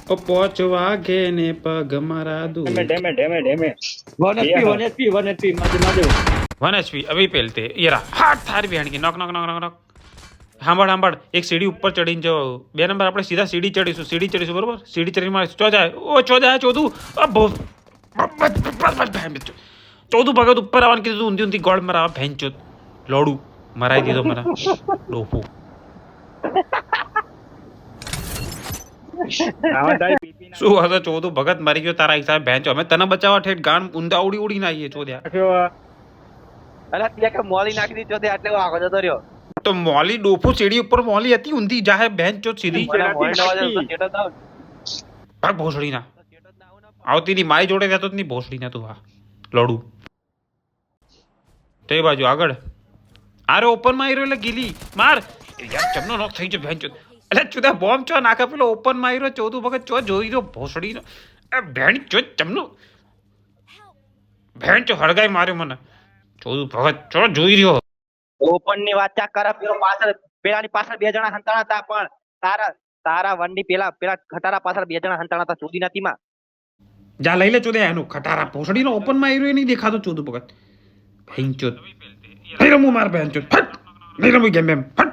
ઓ પોચ વાગે ને પગ મારા દુ ડેમેજ 1 HP માજો 1 HP अभी पेलते ये रहा हाथ थार भी हणकी knock knock knock knock knock સાંભળ એક સીડી ઉપર ચડીને જાઓ 2 નંબર આપણે સીધા સીડી ચડીશું બરોબર સીડી ચડીને મારે ચો જાય ચોદું ચોદું ભગત ઉપર આવવાનું કીધું ઊંધી ઊંધી ગોળ મરાવા ભેન ચોદ લોડું મરાઈ દીધો મને ડોફો શું હતો ચોદું ભગત મરી ગયો તારા હિસાબે ભેન ચો અમે તને બચાવવા ઠેઠ ગાણ ઊંધા ઉડીને આવીએ ચોદ્યા અલા ત્યાં કે મોલી નાખી દી ચોથે આટલે આગો જતો રહ્યો તો મોલી ડોફો સીડી ઉપર મોલી હતી ઊંધી જાહે બેન ચોદ સીધી ભાગ ભોસડી ના આવતી ની માઈ જોડે રહેતો ની ભોસડી ના તું હા લોડું તે બાજુ આગળ આરે ઓપન માં આવ્યો એટલે ગીલી માર યાર ચમનો નોક થઈ ગયો બેન ચોદ એટલે ચુદા બોમ્બ ચો નાખે પેલો ઓપન માં આવ્યો ચોદું વખત ચો જોઈ રહ્યો ભોસડી નો બેન ચોદ ચમનો બેન ચો હળગાઈ માર્યો મને ચોદું ભગત ચો જોઈ રહ્યો ઓપન ની વાત ચા કરે પેલો પાછળ પેલાની પાછળ 2 જણા હંતાણા હતા પણ તારા વંડી પેલા ખટારા પાછળ 2 જણા હંતાણા હતા ચોદી નથી માં જા લઈ લે ચોદે એનું ખટારા ભોસડી નો ઓપન માં આવ્યો નહીં દેખાતો ચોદું ભગત ભેન ચોદ નહીં રમું માર બેન ચોદ ફટ નહીં રમું ગેમ બેમ ફટ